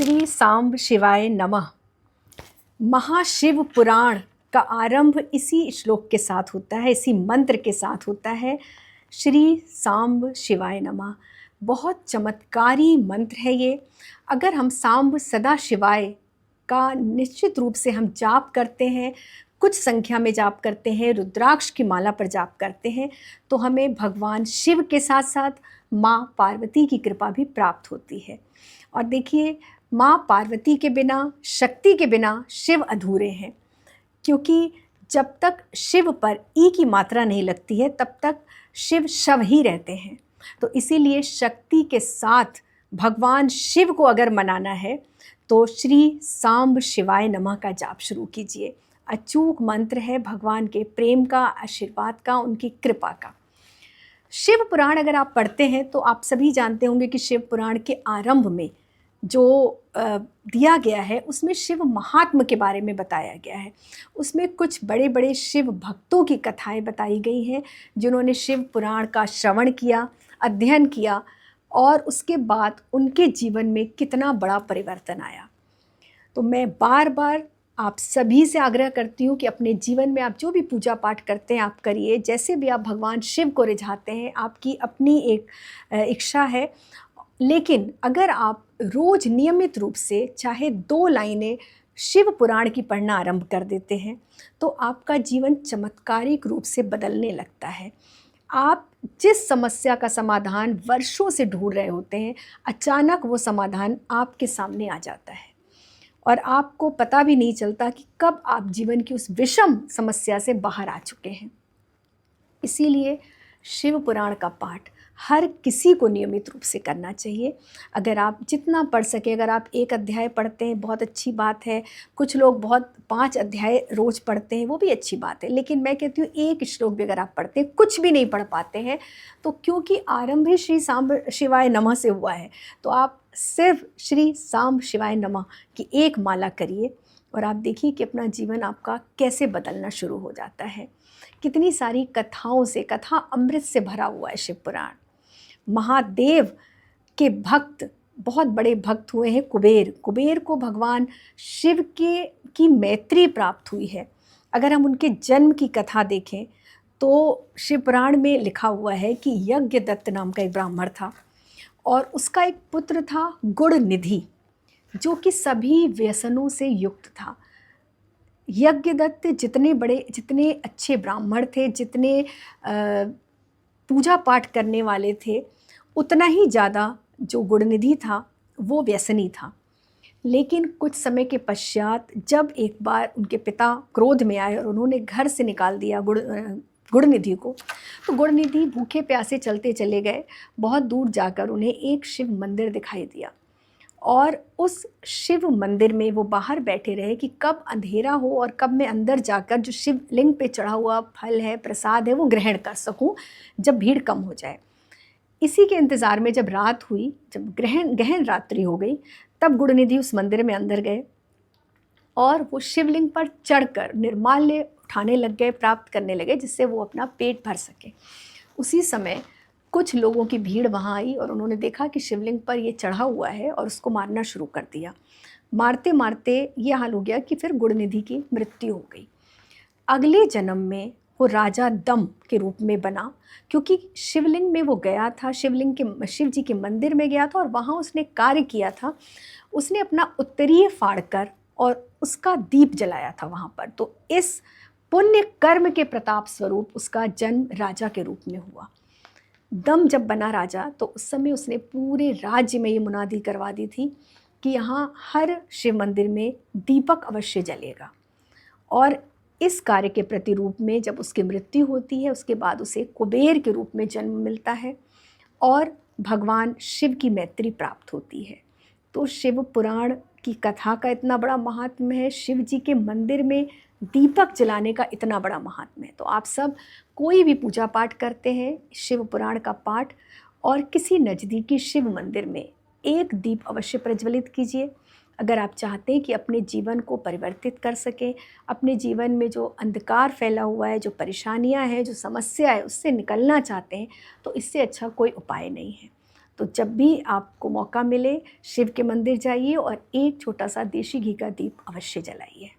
श्री सांब शिवाय नमः। महाशिव पुराण का आरंभ इसी श्लोक के साथ होता है, इसी मंत्र के साथ होता है, श्री सांब शिवाय नमः। बहुत चमत्कारी मंत्र है ये। अगर हम सांब सदा शिवाय का निश्चित रूप से हम जाप करते हैं, कुछ संख्या में जाप करते हैं, रुद्राक्ष की माला पर जाप करते हैं, तो हमें भगवान शिव के साथ साथ माँ पार्वती की कृपा भी प्राप्त होती है। और देखिए, माँ पार्वती के बिना, शक्ति के बिना शिव अधूरे हैं, क्योंकि जब तक शिव पर ई की मात्रा नहीं लगती है तब तक शिव शव ही रहते हैं। तो इसीलिए शक्ति के साथ भगवान शिव को अगर मनाना है तो श्री सांब शिवाय नमः का जाप शुरू कीजिए। अचूक मंत्र है भगवान के प्रेम का, आशीर्वाद का, उनकी कृपा का। शिव पुराण अगर आप पढ़ते हैं तो आप सभी जानते होंगे कि शिव पुराण के आरंभ में जो दिया गया है उसमें शिव महात्म के बारे में बताया गया है। उसमें कुछ बड़े बड़े शिव भक्तों की कथाएं बताई गई हैं जिन्होंने शिव पुराण का श्रवण किया, अध्ययन किया, और उसके बाद उनके जीवन में कितना बड़ा परिवर्तन आया। तो मैं बार बार आप सभी से आग्रह करती हूँ कि अपने जीवन में आप जो भी पूजा पाठ करते हैं आप करिए, जैसे भी आप भगवान शिव को रिझाते हैं, आपकी अपनी एक इच्छा है। लेकिन अगर आप रोज़ नियमित रूप से चाहे 2 लाइनें शिव पुराण की पढ़ना आरंभ कर देते हैं तो आपका जीवन चमत्कारिक रूप से बदलने लगता है। आप जिस समस्या का समाधान वर्षों से ढूंढ रहे होते हैं, अचानक वो समाधान आपके सामने आ जाता है और आपको पता भी नहीं चलता कि कब आप जीवन की उस विषम समस्या से बाहर आ चुके हैं। इसीलिए शिव पुराण का पाठ हर किसी को नियमित रूप से करना चाहिए। अगर आप जितना पढ़ सके, अगर आप 1 अध्याय पढ़ते हैं बहुत अच्छी बात है। कुछ लोग बहुत 5 अध्याय रोज़ पढ़ते हैं, वो भी अच्छी बात है। लेकिन मैं कहती हूँ 1 श्लोक भी अगर आप पढ़ते हैं, कुछ भी नहीं पढ़ पाते हैं, तो क्योंकि आरंभ ही श्री सांब शिवाय नमः से हुआ है, तो आप सिर्फ श्री सांब शिवाय नमः की 1 माला करिए और आप देखिए कि अपना जीवन आपका कैसे बदलना शुरू हो जाता है। कितनी सारी कथाओं से, कथा अमृत से भरा हुआ है शिव पुराण। महादेव के भक्त, बहुत बड़े भक्त हुए हैं कुबेर। कुबेर को भगवान शिव की मैत्री प्राप्त हुई है। अगर हम उनके जन्म की कथा देखें तो शिव पुराण में लिखा हुआ है कि यज्ञदत्त नाम का एक ब्राह्मण था और उसका एक पुत्र था गुणनिधि, जो कि सभी व्यसनों से युक्त था। यज्ञदत्त जितने अच्छे ब्राह्मण थे, जितने पूजा पाठ करने वाले थे, उतना ही ज़्यादा जो गुणनिधि था वो व्यसनी था। लेकिन कुछ समय के पश्चात जब एक बार उनके पिता क्रोध में आए और उन्होंने घर से निकाल दिया गुणनिधि को, तो गुणनिधि भूखे प्यासे चलते चले गए। बहुत दूर जाकर उन्हें एक शिव मंदिर दिखाई दिया और उस शिव मंदिर में वो बाहर बैठे रहे कि कब अंधेरा हो और कब मैं अंदर जाकर जो शिवलिंग पे चढ़ा हुआ फल है, प्रसाद है, वो ग्रहण कर सकूं जब भीड़ कम हो जाए। इसी के इंतज़ार में जब रात हुई, जब गहन रात्रि हो गई, तब गुणनिधि उस मंदिर में अंदर गए और वो शिवलिंग पर चढ़कर निर्माल्य उठाने लग गए, प्राप्त करने लगे, जिससे वो अपना पेट भर सके। उसी समय कुछ लोगों की भीड़ वहाँ आई और उन्होंने देखा कि शिवलिंग पर ये चढ़ा हुआ है और उसको मारना शुरू कर दिया। मारते मारते ये हाल हो गया कि फिर गुणनिधि की मृत्यु हो गई। अगले जन्म में वो राजा दम के रूप में बना, क्योंकि शिवलिंग में वो गया था, शिव जी के मंदिर में गया था और वहाँ उसने कार्य किया था। उसने अपना उत्तरीय फाड़कर और उसका दीप जलाया था वहाँ पर। तो इस पुण्य कर्म के प्रताप स्वरूप उसका जन्म राजा के रूप में हुआ। दम जब बना राजा तो उस समय उसने पूरे राज्य में ये मुनादी करवा दी थी कि यहाँ हर शिव मंदिर में दीपक अवश्य जलेगा। और इस कार्य के प्रतिरूप में जब उसकी मृत्यु होती है, उसके बाद उसे कुबेर के रूप में जन्म मिलता है और भगवान शिव की मैत्री प्राप्त होती है। तो शिव पुराण की कथा का इतना बड़ा महात्म्य है, शिव जी के मंदिर में दीपक जलाने का इतना बड़ा महात्म्य है। तो आप सब कोई भी पूजा पाठ करते हैं, शिव पुराण का पाठ, और किसी नज़दीकी शिव मंदिर में 1 दीप अवश्य प्रज्वलित कीजिए। अगर आप चाहते हैं कि अपने जीवन को परिवर्तित कर सकें, अपने जीवन में जो अंधकार फैला हुआ है, जो परेशानियां हैं, जो समस्या है, उससे निकलना चाहते हैं, तो इससे अच्छा कोई उपाय नहीं है। तो जब भी आपको मौका मिले शिव के मंदिर जाइए और एक छोटा सा देशी घी का दीप अवश्य जलाइए।